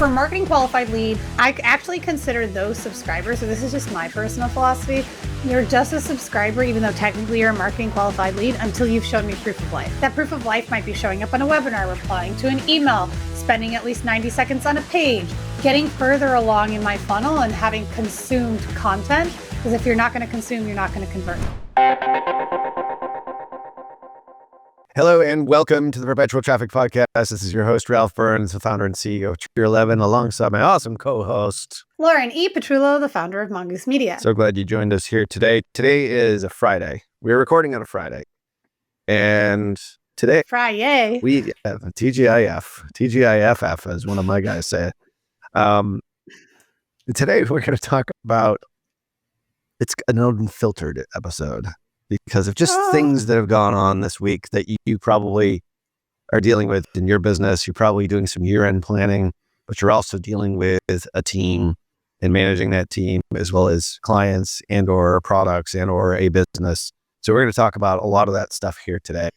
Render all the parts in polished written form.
For marketing qualified lead, I actually consider those subscribers, so this is just my personal philosophy, you're just a subscriber, even though technically you're a marketing qualified lead, until you've shown me proof of life. That proof of life might be showing up on a webinar, replying to an email, spending at least 90 seconds on a page, getting further along in my funnel and having consumed content. Because if you're not going to consume, you're not going to convert. Hello and welcome to the Perpetual Traffic podcast. This is your host, Ralph Burns, the founder and CEO of Tier 11, alongside my awesome co-host, Lauren E. Petrullo, the founder of Mongoose Media. So glad you joined us here today. Today is a Friday. We're recording on a Friday. And today, we have a TGIF, as one of my guys say. Today, we're going to talk about, it's an unfiltered episode. Because of just things that have gone on this week that you probably are dealing with in your business. You're probably doing some year-end planning, but you're also dealing with a team and managing that team, as well as clients and or products and or a business. So we're going to talk about a lot of that stuff here today.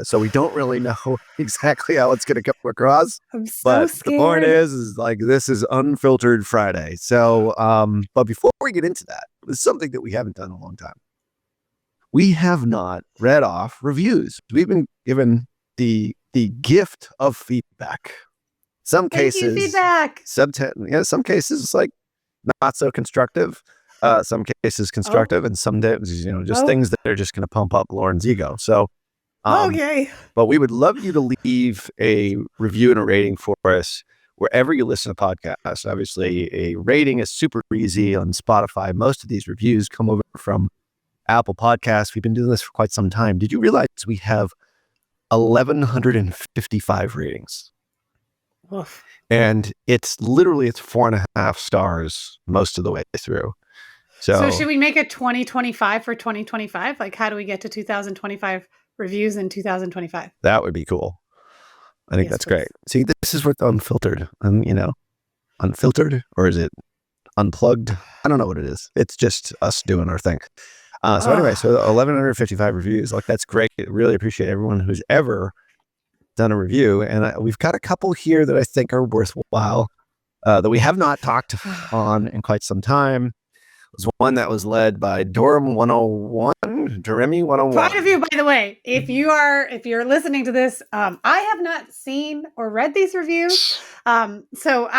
So we don't really know exactly how it's going to come across. I'm so but scared. The point is like, this is Unfiltered Friday. So, but before we get into that, it's something that we haven't done in a long time. We have not read off reviews. We've been given the gift of feedback. Some cases, feedback. Some cases it's like not so constructive. Some cases constructive, and some days, things that are just going to pump up Lauren's ego. So, okay. But we would love you to leave a review and a rating for us wherever you listen to podcasts. Obviously, a rating is super easy on Spotify. Most of these reviews come over from Apple Podcasts. We've been doing this for quite some time. Did you realize we have 1,155 ratings? Oof. And it's 4.5 stars most of the way through. So should we make it 2025 for 2025? Like, how do we get to 2025 reviews in 2025? That would be cool. I think that's great. See, this is what's unfiltered. Unfiltered, or is it unplugged? I don't know what it is. It's just us doing our thing. Anyway, 1,155 reviews. Like, that's great. Really appreciate everyone who's ever done a review. And we've got a couple here that I think are worthwhile that we have not talked on in quite some time. It was one that was led by Doremi 101. Proud of you, by the way. If you're listening to this, I have not seen or read these reviews. So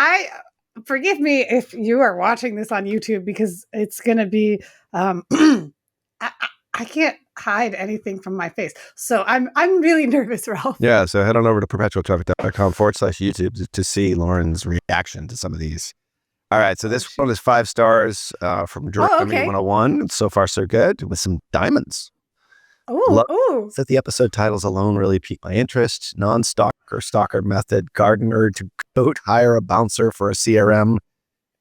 forgive me if you are watching this on YouTube, because it's going to be, I can't hide anything from my face. So I'm really nervous, Ralph. Yeah. So head on over to perpetualtraffic.com/YouTube to see Lauren's reaction to some of these. All right. So this one is 5 stars from Doremi 101. So far, so good, with some diamonds. Oh, that the episode titles alone really piqued my interest. Non-stalker, stalker method, gardener to goat, hire a bouncer for a CRM,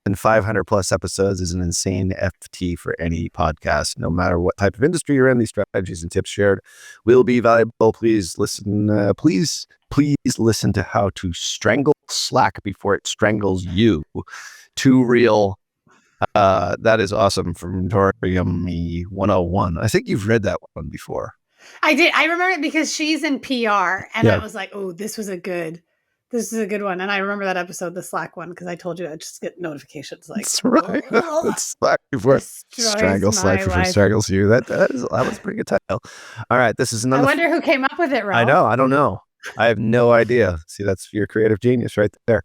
and 500 plus episodes is an insane FT for any podcast. No matter what type of industry you're in, these strategies and tips shared will be valuable. Please listen. Please listen to how to strangle Slack before it strangles you. Too real. That is awesome from Doremi 101. I think you've read that one before. I did. I remember it because she's in PR, and I was like, "Oh, this is a good one." And I remember that episode, the Slack one, because I told you I'd just get notifications like, "That's right." Slack before strangle Slack before it strangles you. That was a pretty good title. All right, this is another. I wonder who came up with it, Ralph. I don't know. I have no idea. See, that's your creative genius right there.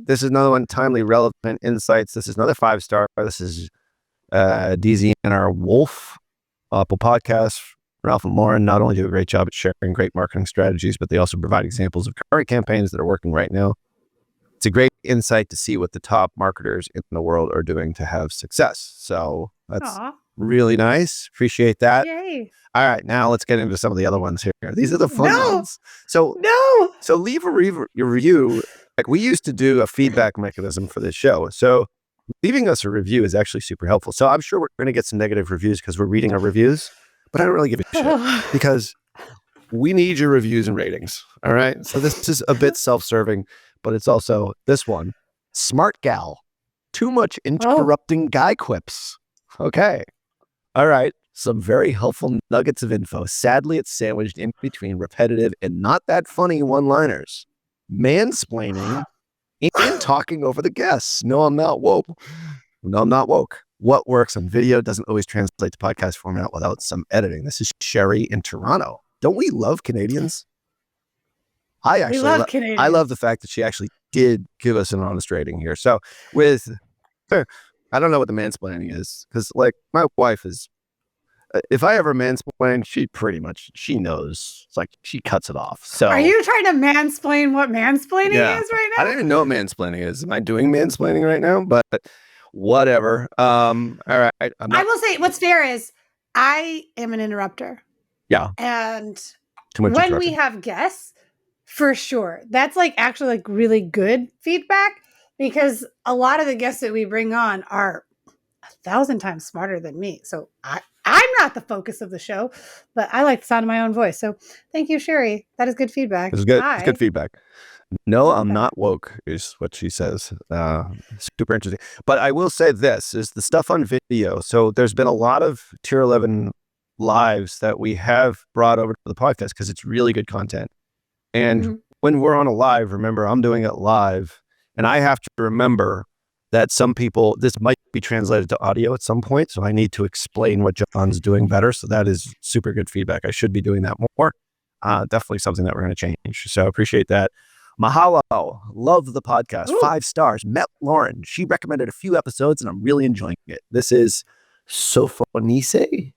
This is another one, timely, relevant insights. This is another 5-star. This is DZ and our Wolf, Apple Podcasts. Ralph and Lauren not only do a great job at sharing great marketing strategies, but they also provide examples of current campaigns that are working right now. It's a great insight to see what the top marketers in the world are doing to have success. So that's really nice. Appreciate that. Yay. All right, now let's get into some of the other ones here. These are the fun ones. So leave a review. Like, we used to do a feedback mechanism for this show. So leaving us a review is actually super helpful. So I'm sure we're going to get some negative reviews because we're reading our reviews, but I don't really give a shit because we need your reviews and ratings. All right. So this is a bit self-serving, but it's also this one. Smart gal. Too much interrupting guy quips. Okay. All right. Some very helpful nuggets of info. Sadly, it's sandwiched in between repetitive and not that funny one-liners. Mansplaining and talking over the guests. No, I'm not woke. No, I'm not woke. What works on video doesn't always translate to podcast format without some editing. This is Sherry in Toronto. Don't we love Canadians? We love Canadians. I love the fact that she actually did give us an honest rating here. So with, I don't know what the mansplaining is, because like my wife is, if I ever mansplain, she knows. It's like she cuts it off. So are you trying to mansplain what mansplaining is right now? I don't even know what mansplaining is. Am I doing mansplaining right now? But whatever. All right. I will say what's fair is I am an interrupter. Yeah. And when we have guests, for sure, that's like actually like really good feedback, because a lot of the guests that we bring on are 1,000 times smarter than me. So I'm not the focus of the show, but I like the sound of my own voice. So thank you, Sherry. That is good feedback. It's good. It's good feedback. No, I'm not woke, is what she says. Super interesting. But I will say this is the stuff on video. So there's been a lot of Tier 11 lives that we have brought over to the podcast because it's really good content. And when we're on a live, remember, I'm doing it live, and I have to remember that some people, this might be translated to audio at some point. So I need to explain what John's doing better. So that is super good feedback. I should be doing that more. Definitely something that we're going to change. So appreciate that. Mahalo. Love the podcast. Ooh. 5 stars. Met Lauren. She recommended a few episodes and I'm really enjoying it. This is Sophonice.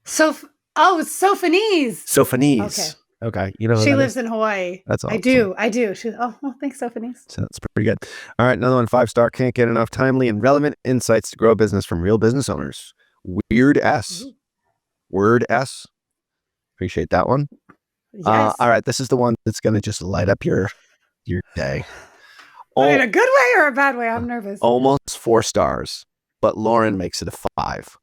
Sophonice. Sophonice. Okay. You know, she lives in Hawaii. That's awesome. I do. Thanks, Sophonice. So that's pretty good. All right. Another one, 5-star. Can't get enough timely and relevant insights to grow a business from real business owners. Weird S. Word S. Appreciate that one. Yes. All right. This is the one that's going to just light up your day. In a good way or a bad way? I'm nervous. Almost 4 stars, but Lauren makes it a 5.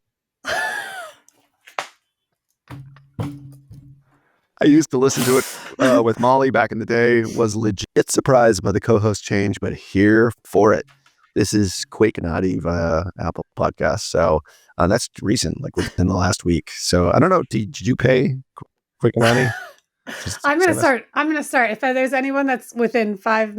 I used to listen to it with Molly back in the day, was legit surprised by the co-host change, but here for it. This is Quake and Adi via Apple Podcasts. So that's recent, like within the last week. So I don't know. Did you pay Quake and Adi? I'm going to start. If there's anyone that's within 5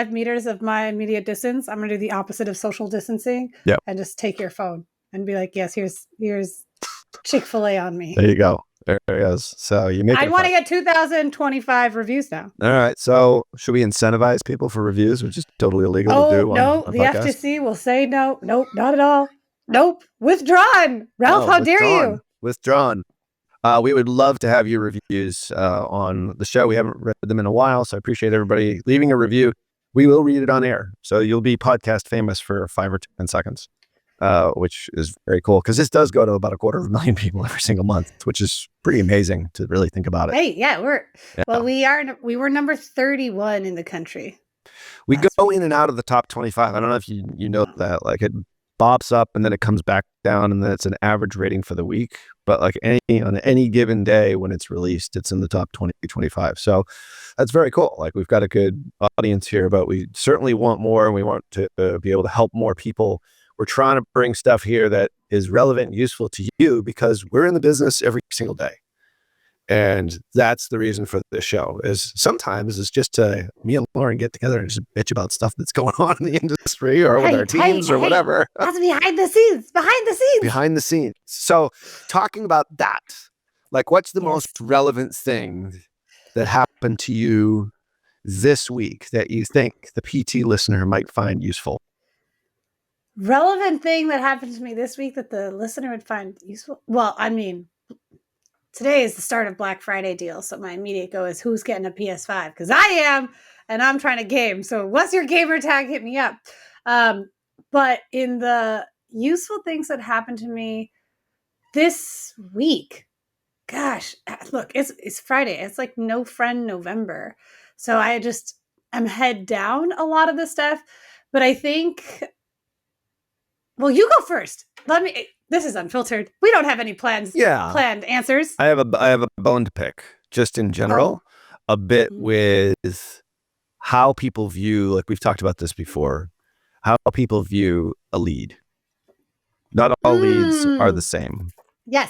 meters of my immediate distance, I'm going to do the opposite of social distancing and just take your phone and be like, yes, here's Chick-fil-A on me. There you go. There it is. So you make. I want to get 2,025 reviews now. All right. So should we incentivize people for reviews, which is totally illegal to do? No, the FTC will say no. Nope, not at all. Nope, withdrawn. Ralph, how dare you? Withdrawn. We would love to have your reviews on the show. We haven't read them in a while, so I appreciate everybody leaving a review. We will read it on air, so you'll be podcast famous for 5 or 10 seconds. Which is very cool because this does go to about 250,000 people every single month, which is pretty amazing to really think about it. Hey, we were number 31 in the country. We go in and out of the top 25. I don't know if you know that, like it bops up and then it comes back down, and then it's an average rating for the week. But like on any given day when it's released, it's in the top 20, 25. So that's very cool. Like we've got a good audience here, but we certainly want more, and we want to be able to help more people. We're trying to bring stuff here that is relevant and useful to you because we're in the business every single day. And that's the reason for this show is sometimes it's just me and Lauren get together and just bitch about stuff that's going on in the industry or with our teams or whatever. That's behind the scenes. So talking about that, like what's the most relevant thing that happened to you this week that you think the PT listener might find useful? Relevant thing that happened to me this week that the listener would find useful? Well, I mean, today is the start of Black Friday deal, so my immediate go is who's getting a PS5? Because I am, and I'm trying to game. So what's your gamer tag? Hit me up. But in the useful things that happened to me this week, gosh, look, it's Friday. It's like No Friend November. So I'm head down a lot of the stuff. But I think... Well, you go first. This is unfiltered. We don't have any planned answers. I have a bone to pick, just in general, a bit with how people view, like we've talked about this before, how people view a lead. Not all leads are the same.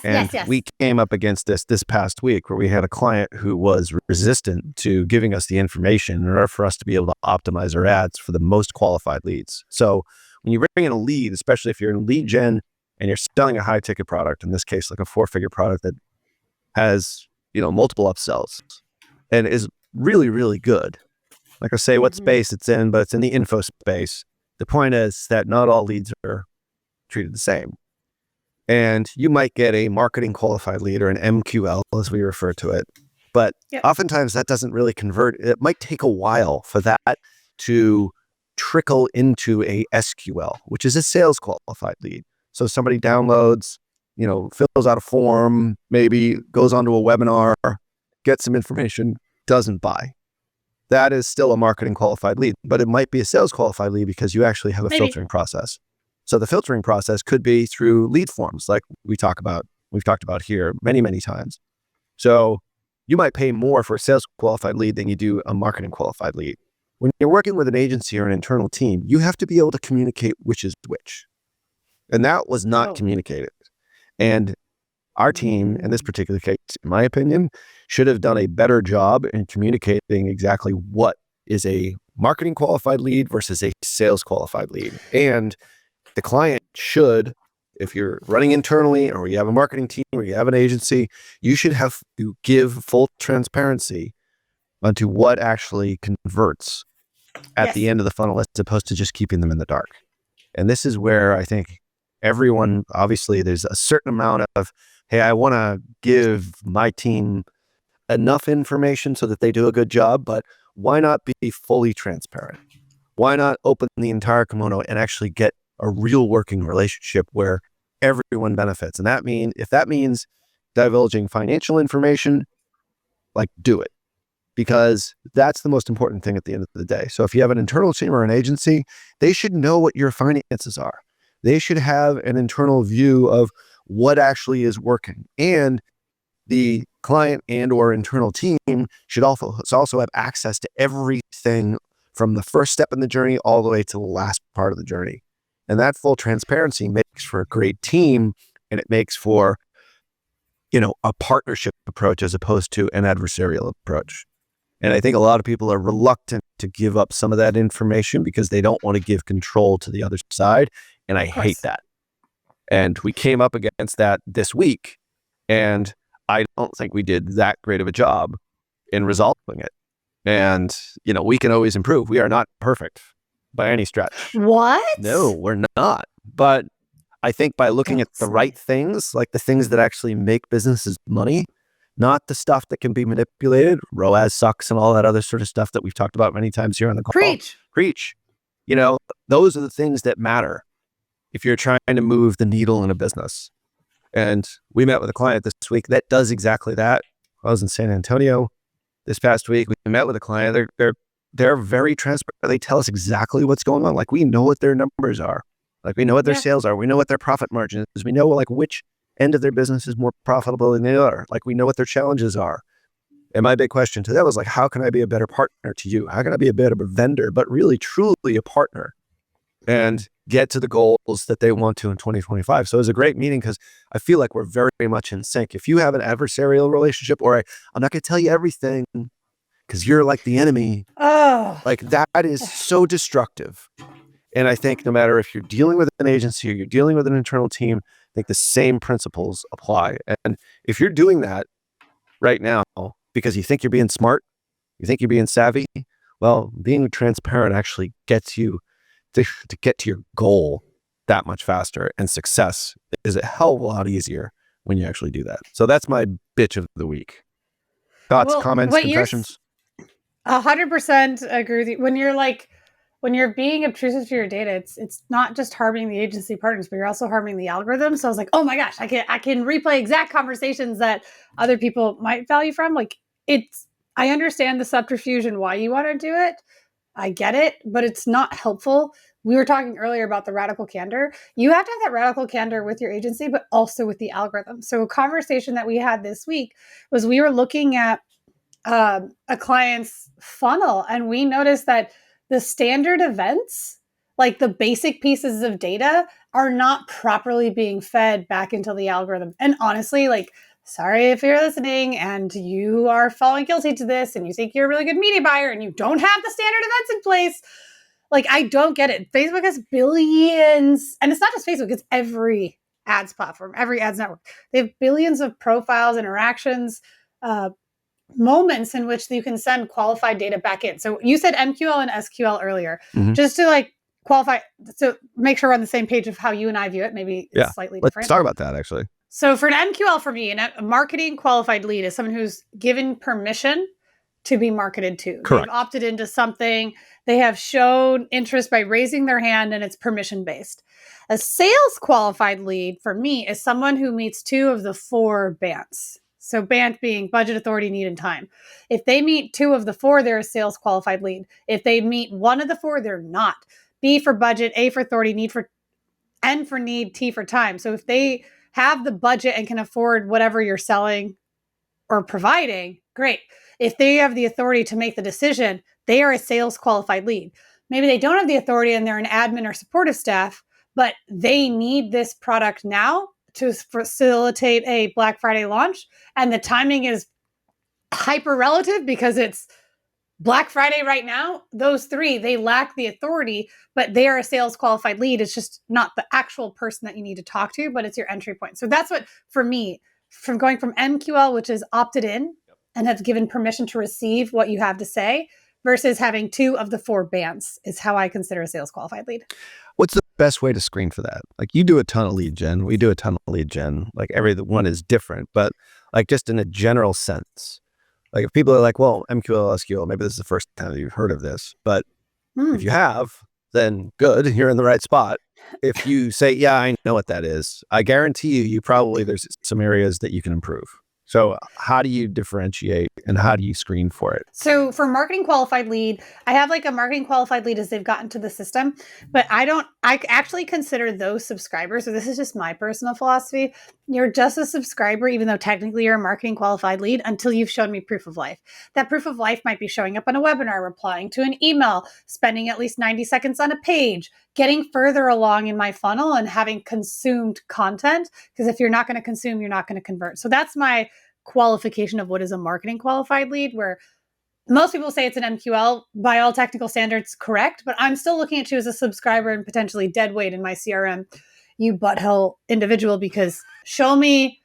And we came up against this past week where we had a client who was resistant to giving us the information in order for us to be able to optimize our ads for the most qualified leads. So when you bring in a lead, especially if you're in lead gen and you're selling a high ticket product, in this case, like a 4-figure product that has, multiple upsells and is really, really good. Like I say, what space it's in, but it's in the info space. The point is that not all leads are treated the same. And you might get a marketing qualified lead or an MQL, as we refer to it. But oftentimes that doesn't really convert. It might take a while for that to trickle into a SQL, which is a sales qualified lead. So somebody downloads, fills out a form, maybe goes onto a webinar, gets some information, doesn't buy. That is still a marketing qualified lead, but it might be a sales qualified lead because you actually have a filtering process. So the filtering process could be through lead forms, like we've talked about here many, many times. So you might pay more for a sales qualified lead than you do a marketing qualified lead. When you're working with an agency or an internal team, you have to be able to communicate which is which. And that was not communicated. And our team, in this particular case, in my opinion, should have done a better job in communicating exactly what is a marketing qualified lead versus a sales qualified lead. And the client should, if you're running internally or you have a marketing team or you have an agency, you should have to give full transparency onto what actually converts at the end of the funnel as opposed to just keeping them in the dark. And this is where I think everyone, obviously there's a certain amount of, hey, I want to give my team enough information so that they do a good job, but why not be fully transparent? Why not open the entire kimono and actually get a real working relationship where everyone benefits? And if that means divulging financial information, like, do it, because that's the most important thing at the end of the day. So if you have an internal team or an agency, they should know what your finances are. They should have an internal view of what actually is working. And the client and or internal team should also have access to everything from the first step in the journey all the way to the last part of the journey. And that full transparency makes for a great team, and it makes for, a partnership approach as opposed to an adversarial approach. And I think a lot of people are reluctant to give up some of that information because they don't want to give control to the other side. And I hate that. And we came up against that this week, and I don't think we did that great of a job in resolving it. And, we can always improve. We are not perfect by any stretch. What? No, we're not. But I think by looking at the right things, like the things that actually make businesses money, not the stuff that can be manipulated, ROAS sucks and all that other sort of stuff that we've talked about many times here on the call. Preach. Those are the things that matter if you're trying to move the needle in a business. And we met with a client this week that does exactly that. I was in San Antonio this past week. We met with a client. They're very transparent. They tell us exactly what's going on. Like, we know what their numbers are. Like, we know what their sales are. We know what their profit margin is. We know which end of their business is more profitable than the other. Like, we know what their challenges are. And my big question to them was like, how can I be a better partner to you? How can I be a better vendor, but really truly a partner and get to the goals that they want to in 2025? So it was a great meeting because I feel like we're very much in sync. If you have an adversarial relationship, or I'm not going to tell you everything because you're like the enemy, like that is so destructive. And I think no matter if you're dealing with an agency or you're dealing with an internal team, I think the same principles apply. And if you're doing that right now because you think you're being smart, you think you're being savvy, well, being transparent actually gets you to get to your goal that much faster. And success is a hell of a lot easier when you actually do that. So that's my bitch of the week. Thoughts, comments, confessions? 100% agree with you. When you're being obtrusive to your data, it's not just harming the agency partners, but you're also harming the algorithm. So I was like, oh my gosh, I can replay exact conversations that other people might value from. I understand the subterfuge and why you want to do it. I get it, but it's not helpful. We were talking earlier about the radical candor. You have to have that radical candor with your agency, but also with the algorithm. So a conversation that we had this week was we were looking at a client's funnel, and we noticed that the standard events like the basic pieces of data are not properly being fed back into the algorithm. And honestly, like, sorry if you're listening and you are falling guilty to this and you think you're a really good media buyer and you don't have the standard events in place. Like, I don't get it. Facebook has billions, and it's not just Facebook, it's every ads platform, every ads network. They have billions of profiles, interactions, moments in which you can send qualified data back in. So you said MQL and SQL earlier, just to like qualify, so make sure we're on the same page of how you and I view it. Maybe it's slightly different. Let's talk about that actually. So for an MQL for me, a marketing qualified lead is someone who's given permission to be marketed to. Correct. They've opted into something. They have shown interest by raising their hand, and it's permission based. A sales qualified lead for me is someone who meets 2 of the 4 BANTs. So BANT being budget, authority, need, and time. If they meet 2 of the 4, they're a sales qualified lead. If they meet 1 of the 4, they're not. B for budget, A for authority, N for need, T for time. So if they have the budget and can afford whatever you're selling or providing, great. If they have the authority to make the decision, they are a sales qualified lead. Maybe they don't have the authority and they're an admin or supportive staff, but they need this product now to facilitate a Black Friday launch. And the timing is hyper relative because it's Black Friday right now. Those 3, they lack the authority, but they are a sales qualified lead. It's just not the actual person that you need to talk to, but it's your entry point. So that's what, for me, from going from MQL, which is opted in and have given permission to receive what you have to say, versus having 2 of the 4 BANTs is how I consider a sales qualified lead. What's the best way to screen for that? Like, you do a ton of lead gen. We do a ton of lead gen. Like, every one is different, but like just in a general sense, like if people are like, well, MQL, SQL, maybe this is the first time that you've heard of this, but if you have, then good, you're in the right spot. If you say, yeah, I know what that is, I guarantee you probably there's some areas that you can improve. So how do you differentiate and how do you screen for it? So for marketing qualified lead, I have like a marketing qualified lead as they've gotten to the system, but I actually consider those subscribers, so this is just my personal philosophy. You're just a subscriber, even though technically you're a marketing qualified lead, until you've shown me proof of life. That proof of life might be showing up on a webinar, replying to an email, spending at least 90 seconds on a page, getting further along in my funnel and having consumed content. Because if you're not going to consume, you're not going to convert. So that's my qualification of what is a marketing qualified lead, where most people say it's an MQL, by all technical standards, correct, but I'm still looking at you as a subscriber and potentially dead weight in my CRM, you butthole individual, because show me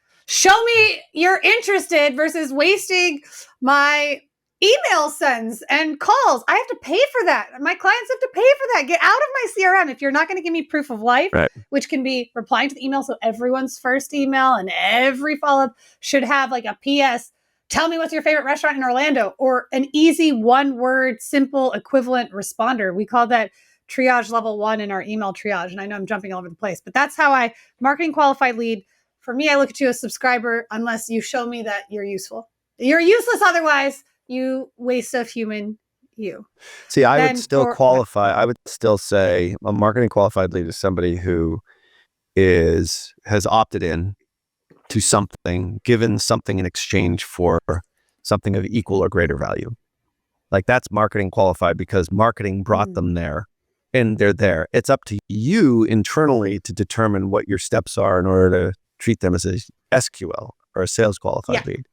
you're interested versus wasting my email sends and calls. I have to pay for that. My clients have to pay for that. Get out of my CRM if you're not going to give me proof of life, which can be replying to the email. So everyone's first email and every follow-up should have like a PS, tell me what's your favorite restaurant in Orlando, or an easy 1-word, simple equivalent responder. We call that triage level 1 in our email triage. And I know I'm jumping all over the place, but that's how I marketing qualified lead. For me, I look at you as a subscriber unless you show me that you're useful. You're useless otherwise. You waste of human you. See, I would still qualify. I would still say a marketing qualified lead is somebody who has opted in to something, given something in exchange for something of equal or greater value. Like, that's marketing qualified because marketing brought them there and they're there. It's up to you internally to determine what your steps are in order to treat them as a SQL or a sales qualified lead.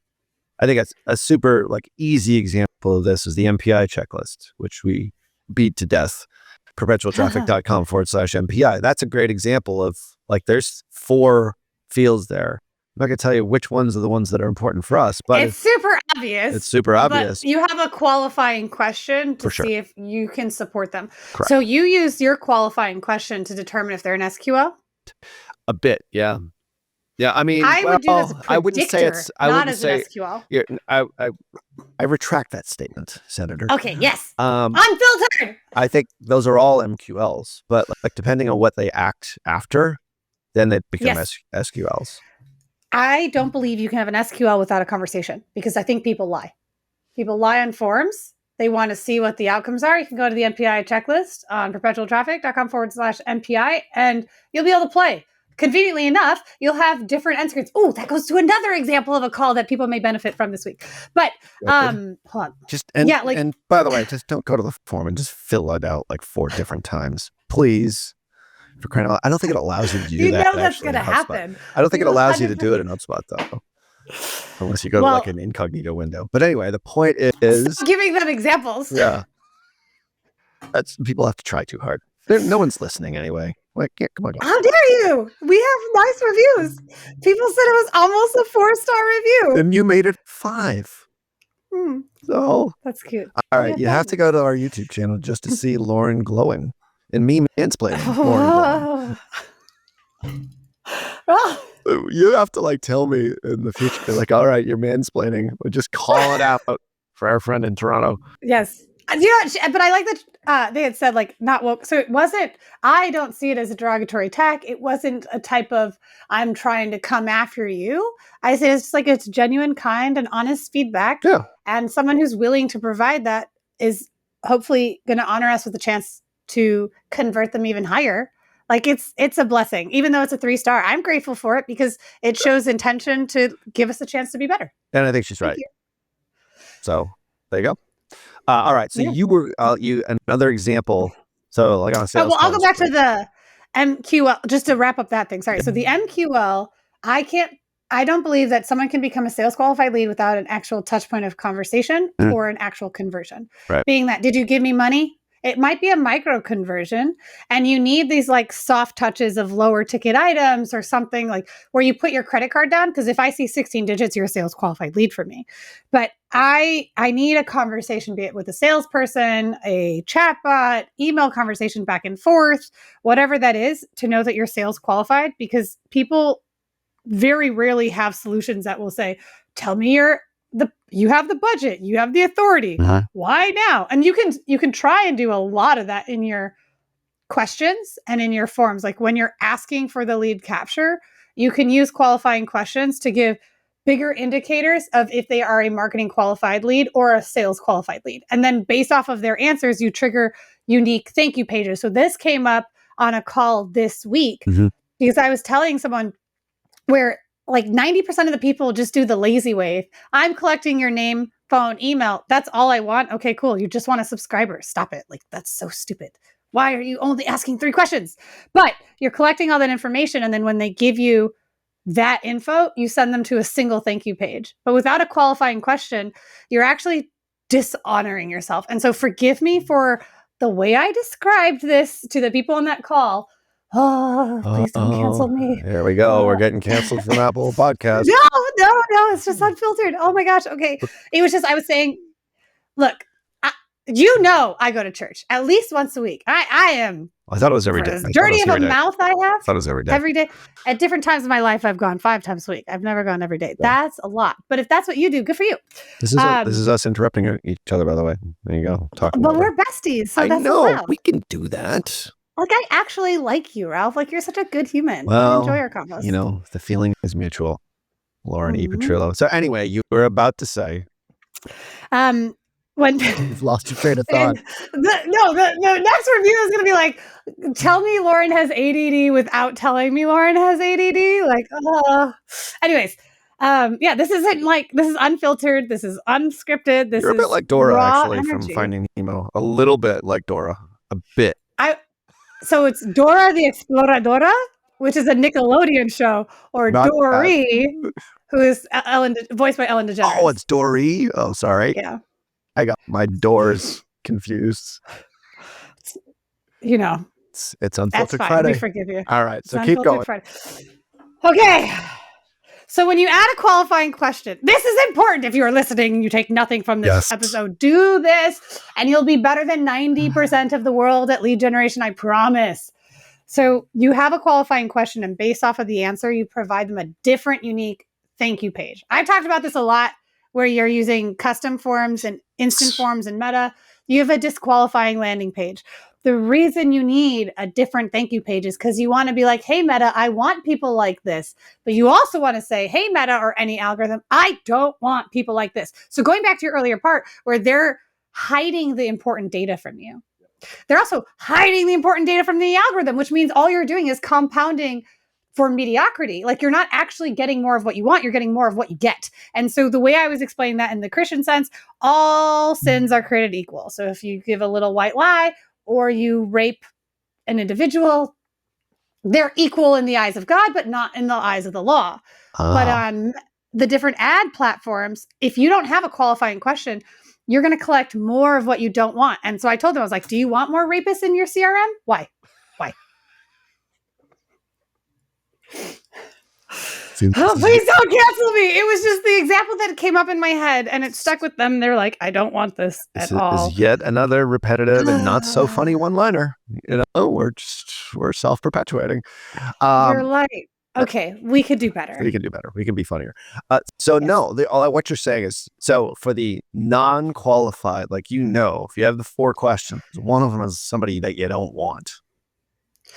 I think that's a super easy example of this is the MPI checklist, which we beat to death. perpetualtraffic.com/MPI. That's a great example of there's 4 fields there. I'm not going to tell you which ones are the ones that are important for us, but it's super obvious. It's super obvious. But you have a qualifying question to see if you can support them. Correct. So you use your qualifying question to determine if they're an SQL? A bit, yeah. Yeah, I mean, I would do this as a predictor, I wouldn't say it's not as an SQL. Yeah, I retract that statement, Senator. Okay, yes. Unfiltered. I think those are all MQLs, but depending on what they act after, then they become SQLs. I don't believe you can have an SQL without a conversation, because I think people lie. People lie on forums. They want to see what the outcomes are. You can go to the MPI checklist on perpetualtraffic.com/MPI, and you'll be able to play. conveniently enough, you'll have different end screens. Oh, that goes to another example of a call that people may benefit from this week. But hold on. And by the way, just don't go to the form and just fill it out like 4 different times, please. For crying out loud. I don't think it allows you to do that. That's going to happen. I don't think it allows you to do it in HubSpot though, unless you go to like an incognito window. But anyway, the point is giving them examples. Yeah, people have to try too hard. No one's listening anyway. Like, come on. How dare you? We have nice reviews. People said it was almost a 4-star review. And you made it 5. So that's cute. All right, you have to go to our YouTube channel just to see Lauren glowing and me mansplaining. Lauren glowing. You have to like tell me in the future, like, all right, you're mansplaining. But just call it out for our friend in Toronto. Yes. You know, but I like that they had said like not woke. So it wasn't, I don't see it as a derogatory tag. It wasn't a type of, I'm trying to come after you. I say it's just like, it's genuine, kind and honest feedback. Yeah. And someone who's willing to provide that is hopefully going to honor us with a chance to convert them even higher. Like it's a blessing, even though it's a 3-star. I'm grateful for it because it shows intention to give us a chance to be better. And I think she's right. So there you go. All right. So you were another example. So like on sales. I'll go back to the MQL just to wrap up that thing. Sorry. So the MQL, I don't believe that someone can become a sales qualified lead without an actual touch point of conversation or an actual conversion. Right. Being that, did you give me money? It might be a micro conversion and you need these like soft touches of lower ticket items or something like where you put your credit card down. Because if I see 16 digits, you're a sales qualified lead for me. But I need a conversation, be it with a salesperson, a chatbot, email conversation back and forth, whatever that is, to know that you're sales qualified, because people very rarely have solutions that will say, tell me you have the budget, you have the authority. Why now? And you can try and do a lot of that in your questions and in your forms. Like when you're asking for the lead capture, you can use qualifying questions to give bigger indicators of if they are a marketing qualified lead or a sales qualified lead. And then based off of their answers, you trigger unique thank you pages. So this came up on a call this week because I was telling someone where like 90% of the people just do the lazy way. I'm collecting your name, phone, email. That's all I want. Okay, cool. You just want a subscriber. Stop it. Like, that's so stupid. Why are you only asking 3 questions? But you're collecting all that information. And then when they give you that info, you send them to a single thank you page. But without a qualifying question, you're actually dishonoring yourself. And so forgive me for the way I described this to the people on that call. Oh, please don't cancel me. Here we go. We're getting canceled from Apple Podcasts. No. It's just Unfiltered. Oh my gosh. Okay. It was just, I was saying, look, I go to church at least once a week. I am. I thought it was every day. As dirty of a mouth I have. I thought it was every day. Every day. At different times in my life, I've gone 5 times a week. I've never gone every day. Yeah. That's a lot. But if that's what you do, good for you. This is us interrupting each other, by the way. There you go. But we're besties. So I know. We can do that. Like, I actually like you, Ralph. Like, you're such a good human. Well, I enjoy our combos. You know, the feeling is mutual. Lauren E. Petrullo. So anyway, you were about to say. When you've lost your train of thought. The next review is going to be like, tell me Lauren has ADD without telling me Lauren has ADD. Like, anyways. This is unfiltered. This is unscripted. This You're is a bit like Dora, actually, energy. from Finding Nemo. A little bit like Dora. A bit. So it's Dora the Exploradora, which is a Nickelodeon show, or Not Dory, who is voiced by Ellen DeGeneres. Oh, it's Dory. Oh, sorry. Yeah. I got my doors confused. You know. It's Unfiltered that's fine. Friday. We forgive you. All right. So it's keep going. Friday. Okay. So when you add a qualifying question, this is important if you're listening and you take nothing from this episode. Do this and you'll be better than 90% of the world at lead generation, I promise. So you have a qualifying question and based off of the answer, you provide them a different, unique thank you page. I've talked about this a lot where you're using custom forms and instant forms and Meta. You have a disqualifying landing page. The reason you need a different thank you page is because you want to be like, hey, Meta, I want people like this. But you also want to say, hey, Meta or any algorithm, I don't want people like this. So going back to your earlier part where they're hiding the important data from you. They're also hiding the important data from the algorithm, which means all you're doing is compounding for mediocrity. Like you're not actually getting more of what you want, you're getting more of what you get. And so the way I was explaining that in the Christian sense, all sins are created equal. So if you give a little white lie or you rape an individual, they're equal in the eyes of God, but not in the eyes of the law. But on the different ad platforms, if you don't have a qualifying question, you're going to collect more of what you don't want. And so I told them, I was like, do you want more rapists in your CRM? Why? Oh, please don't cancel me. It was just the example that came up in my head and it stuck with them. They're like, I don't want this at all. Is yet another repetitive and not so funny one-liner. We're self-perpetuating. You're like, okay, we could do better. We can do better. We can be funnier. What you're saying is, so for the non-qualified, like, if you have the 4 questions, one of them is somebody that you don't want.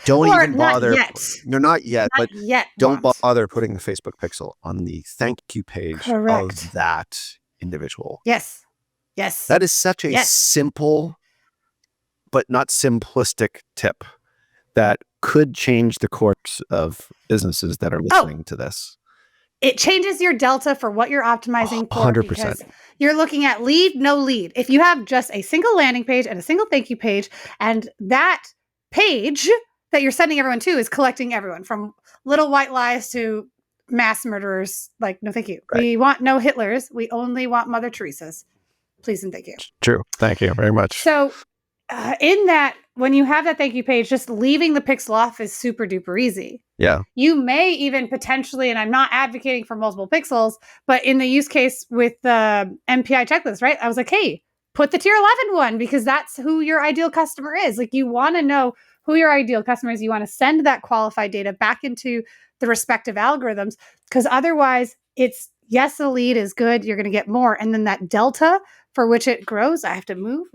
Don't even bother. You're not yet, but don't bother putting the Facebook pixel on the thank you page of that individual. Yes. That is such a simple, but not simplistic tip that could change the course of businesses that are listening to this. It changes your delta for what you're optimizing for 100%. Because you're looking at lead, no lead. If you have just a single landing page and a single thank you page, and that page that you're sending everyone to is collecting everyone from little white lies to mass murderers. Like, no, thank you. Right. We want no Hitlers. We only want Mother Teresa's. Please and thank you. True. Thank you very much. So in that, when you have that thank you page, just leaving the pixel off is super duper easy. Yeah. You may even potentially, and I'm not advocating for multiple pixels, but in the use case with the MPI checklist, right? I was like, hey, put the tier 11 one because that's who your ideal customer is. Like you want to know who your ideal customer is. You want to send that qualified data back into the respective algorithms because otherwise it's, yes, the lead is good. You're going to get more. And then that delta for which it grows, I have to move.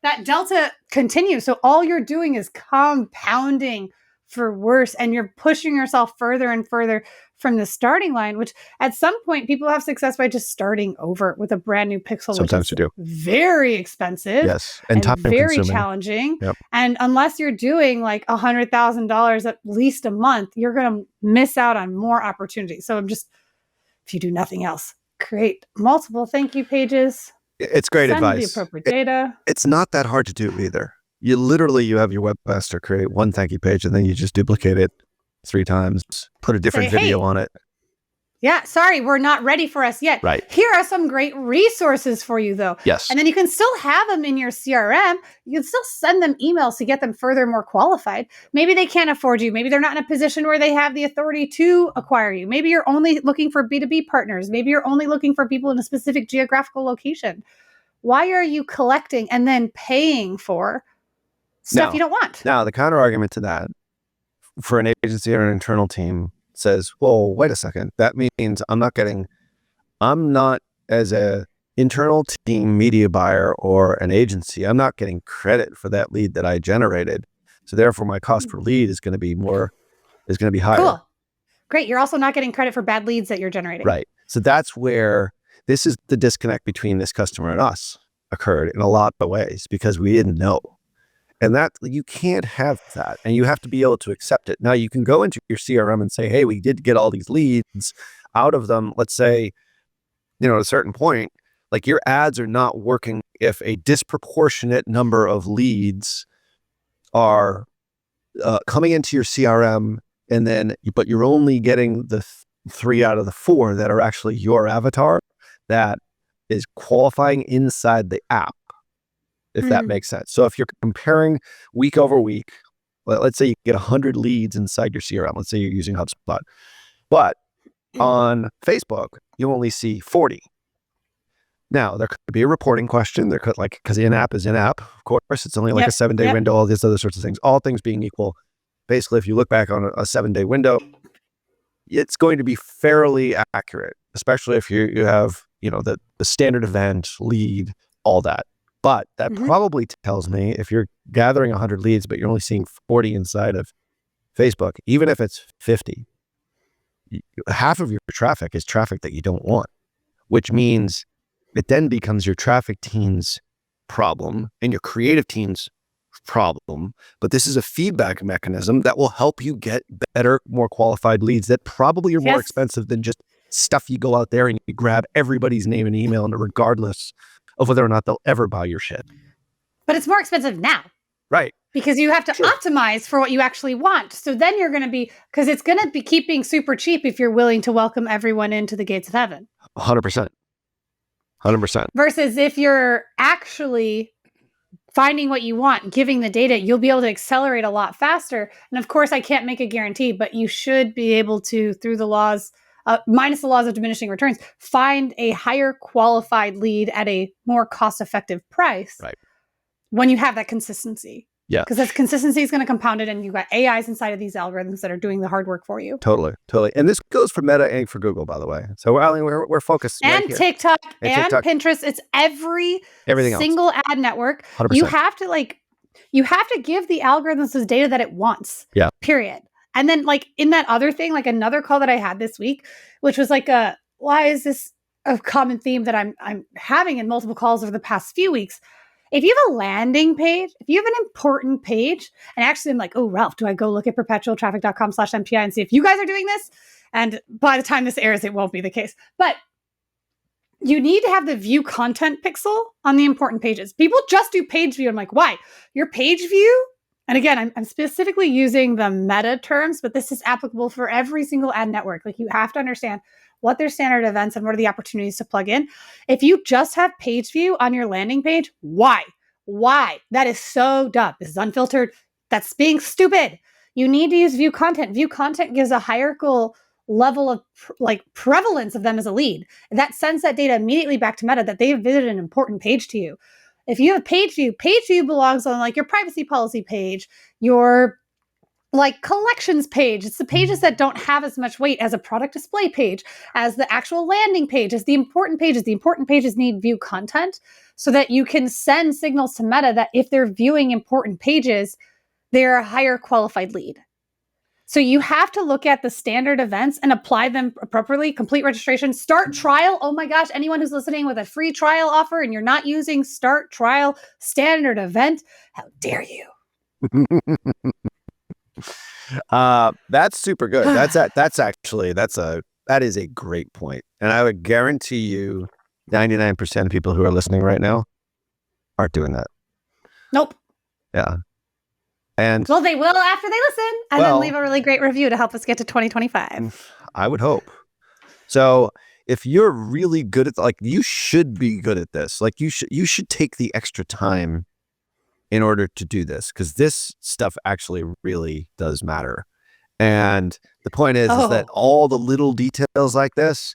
That delta continues. So all you're doing is compounding for worse. And you're pushing yourself further and further from the starting line, which at some point people have success by just starting over with a brand new pixel. Sometimes you do. Very expensive. Yes. And time very consuming. Challenging. Yep. And unless you're doing like $100,000 at least a month, you're going to miss out on more opportunities. So if you do nothing else, create multiple thank you pages. It's great advice. Send the appropriate data. It's not that hard to do either. You have your webmaster create one thank you page and then you just duplicate it 3 times, put a different video on it. Yeah, sorry, we're not ready for us yet. Right. Here are some great resources for you, though. Yes. And then you can still have them in your CRM. You can still send them emails to get them further more qualified. Maybe they can't afford you. Maybe they're not in a position where they have the authority to acquire you. Maybe you're only looking for B2B partners. Maybe you're only looking for people in a specific geographical location. Why are you collecting and then paying for stuff you don't want? Now, the counter argument to that for an agency or an internal team says, well, wait a second. That means I'm not as a internal team media buyer or an agency, I'm not getting credit for that lead that I generated. So therefore my cost per lead is going to be higher. Cool. Great. You're also not getting credit for bad leads that you're generating. Right. So that's where this is the disconnect between this customer and us occurred in a lot of ways because we didn't know. And that you can't have that and you have to be able to accept it. Now you can go into your CRM and say, hey, we did get all these leads out of them. Let's say, at a certain point, like your ads are not working if a disproportionate number of leads are coming into your CRM but you're only getting the 3 out of the 4 that are actually your avatar that is qualifying inside the app. If that makes sense. So if you're comparing week over week, let's say you get 100 leads inside your CRM. Let's say you're using HubSpot. But on Facebook, you only see 40. Now, there could be a reporting question. There could, because in-app is in-app. Of course, it's only like a 7-day window, all these other sorts of things. All things being equal, basically, if you look back on a 7-day window, it's going to be fairly accurate, especially if you have, the standard event, lead, all that. But that probably tells me if you're gathering 100 leads, but you're only seeing 40 inside of Facebook, even if it's 50, half of your traffic is traffic that you don't want, which means it then becomes your traffic team's problem and your creative team's problem, but this is a feedback mechanism that will help you get better, more qualified leads that probably are more expensive than just stuff you go out there and you grab everybody's name and email, and regardless of whether or not they'll ever buy your shit. But it's more expensive now. Right. Because you have to optimize for what you actually want. So then you're going to be, because it's going to be keeping super cheap if you're willing to welcome everyone into the gates of heaven. 100%. 100%. Versus if you're actually finding what you want, giving the data, you'll be able to accelerate a lot faster. And of course, I can't make a guarantee, but you should be able to, through the laws, minus the laws of diminishing returns, find a higher qualified lead at a more cost-effective price. Right. When you have that consistency. Yeah. Because that consistency is going to compound it, and you've got AIs inside of these algorithms that are doing the hard work for you. Totally. And this goes for Meta and for Google, by the way. So we're focused. And right TikTok and Pinterest. It's everything single else. Ad network. 100%. You have to give the algorithms the data that it wants. Yeah. Period. And then in that other thing, another call that I had this week, which was why is this a common theme that I'm having in multiple calls over the past few weeks? If you have a landing page, if you have an important page, and actually I'm like, oh, Ralph, do I go look at perpetualtraffic.com/MPI and see if you guys are doing this? And by the time this airs, it won't be the case. But you need to have the view content pixel on the important pages. People just do page view. I'm like, why? Your page view, and again, I'm specifically using the meta terms, but this is applicable for every single ad network. You have to understand what their standard events and what are the opportunities to plug in. If you just have page view on your landing page, why? That is so dumb. This is unfiltered. That's being stupid. You need to use view content. View content gives a hierarchical level of prevalence of them as a lead. That sends that data immediately back to Meta that they've visited an important page to you. If you have page view belongs on your privacy policy page, your collections page. It's the pages that don't have as much weight as a product display page, as the actual landing page, as the important pages. The important pages need view content so that you can send signals to Meta that if they're viewing important pages, they're a higher qualified lead. So you have to look at the standard events and apply them appropriately. Complete registration, start trial. Oh my gosh, anyone who's listening with a free trial offer and you're not using start trial standard event, how dare you? That's super good. That is a great point. And I would guarantee you 99% of people who are listening right now aren't doing that. Nope. Yeah. And well, they will after they listen and then leave a really great review to help us get to 2025. I would hope. So if you're really good at you should be good at this. You should take the extra time in order to do this, because this stuff actually really does matter. And the point is that all the little details like this,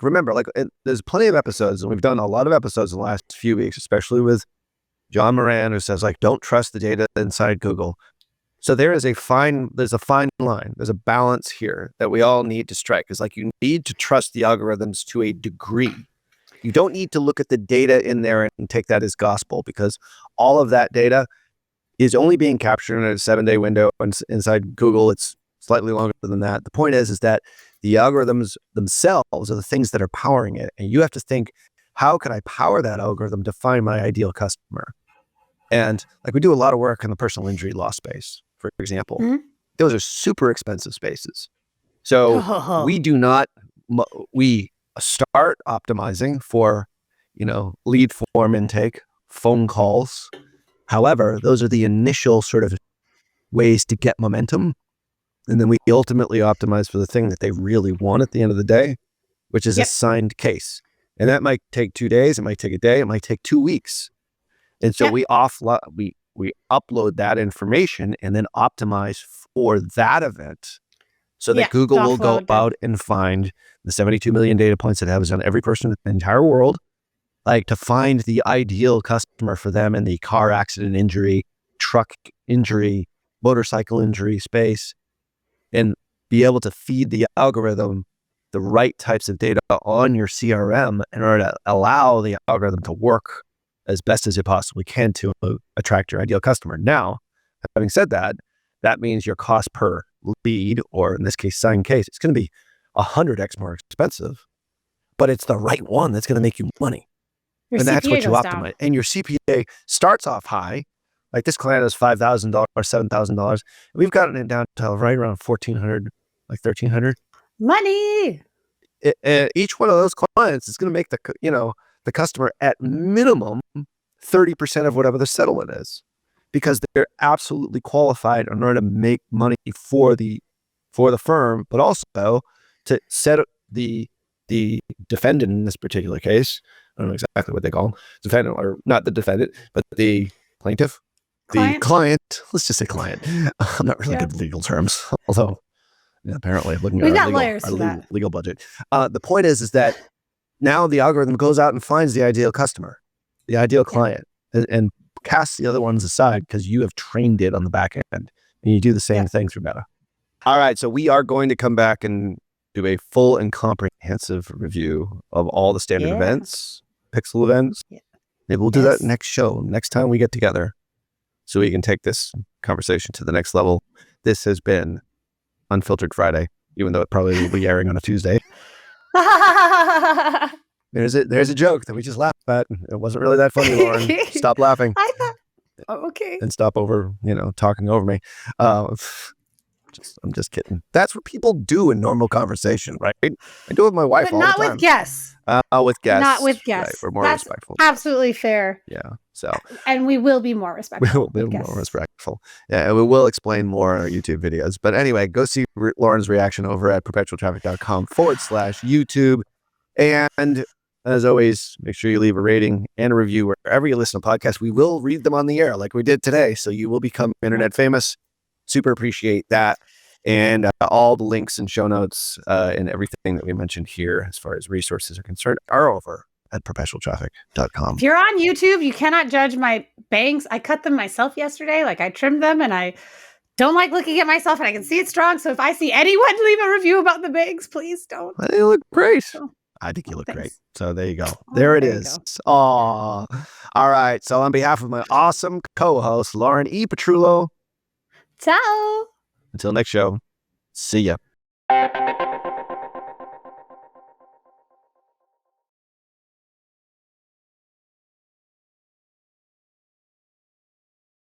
remember, there's plenty of episodes, and we've done a lot of episodes in the last few weeks, especially with John Moran, who says don't trust the data inside Google. So there's a fine line. There's a balance here that we all need to strike. It's you need to trust the algorithms to a degree. You don't need to look at the data in there and take that as gospel, because all of that data is only being captured in a 7-day window. And inside Google, it's slightly longer than that. The point is that the algorithms themselves are the things that are powering it. And you have to think, how can I power that algorithm to find my ideal customer? And we do a lot of work in the personal injury law space, for example. Mm-hmm. Those are super expensive spaces. So we start optimizing for, lead form intake, phone calls. However, those are the initial sort of ways to get momentum. And then we ultimately optimize for the thing that they really want at the end of the day, which is a signed case. And that might take 2 days. It might take a day. It might take 2 weeks. And so we upload that information and then optimize for that event, so that Google will go out and find the 72 million data points that have on every person in the entire world, to find the ideal customer for them in the car accident injury, truck injury, motorcycle injury space, and be able to feed the algorithm the right types of data on your CRM in order to allow the algorithm to work as best as it possibly can to attract your ideal customer. Now, having said that, that means your cost per lead, or in this case, signed case, it's going to be 100x more expensive, but it's the right one that's going to make you money. Your and CPA that's what you goes optimize. down. And your CPA starts off high. Like this client is $5,000, $7,000. We've gotten it down to right around 1,400, like 1,300. Money. Each one of those clients is going to make the customer at minimum 30% of whatever the settlement is, because they're absolutely qualified in order to make money for the firm, but also to set the defendant in this particular case. I don't know exactly what they call them. Defendant, or not the defendant, but the plaintiff, the client. Let's just say client. I'm not really good at legal terms, although apparently looking at our legal budget. The point is that now the algorithm goes out and finds the ideal customer, the ideal client, and casts the other ones aside because you have trained it on the back end, and you do the same thing through Meta. All right, so we are going to come back and do a full and comprehensive review of all the standard events, pixel events. Maybe we'll do that next show, next time we get together, so we can take this conversation to the next level. This has been Unfiltered Friday, even though it probably will be airing on a Tuesday. There's a joke that we just laughed at. It wasn't really that funny, Lauren. Stop laughing. I thought, okay. And stop talking over me. I'm just kidding. That's what people do in normal conversation, right? I do it with my wife all the time. But not with guests. With guests. Not with guests. Right, we're more respectful. Absolutely fair. Yeah. So. And we will be more respectful. We will be more respectful. Yeah, and we will explain more in our YouTube videos. But anyway, go see Lauren's reaction over at perpetualtraffic.com/YouTube. And as always, make sure you leave a rating and a review wherever you listen to podcasts. We will read them on the air like we did today. So you will become internet famous. Super appreciate that. And all the links and show notes and everything that we mentioned here as far as resources are concerned are over at perpetualtraffic.com. If you're on YouTube, you cannot judge my bangs. I cut them myself yesterday. Like, I trimmed them, and I don't like looking at myself, and I can see it's strong. So if I see anyone leave a review about the bangs, please don't. They look great. I think you look great. So there you go. There it is. Aw. All right. So on behalf of my awesome co-host, Lauren E. Petrullo. Ciao. Until next show, see ya.